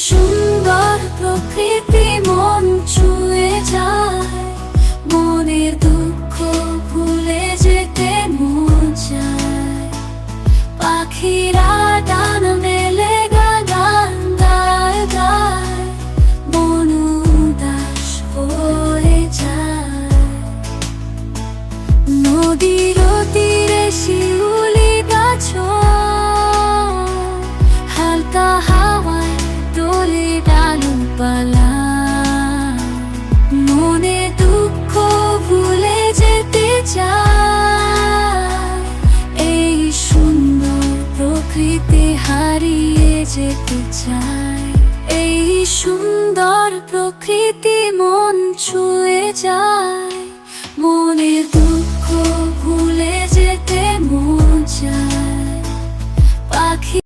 সুন্দর প্রকৃতি মন ছুঁয়ে যায়, মনের দুঃখ ভুলে যেতে মন চায়। পাখিরা ডানা মেলে গান গায় গায়, মন উদাস হয়ে যায়। নদীর তীরে শিউলি গাছ হালকা হাওয়ায় দোলে ডালপালা, মনে দুঃখ ভুলে যেতে চায়। এই সুন্দর প্রকৃতি হারিয়ে যেতে চায়, এই সুন্দর প্রকৃতি মন ছুঁয়ে যায়, মনের দুঃখ ভুলে যেতে মন চায়। পাখি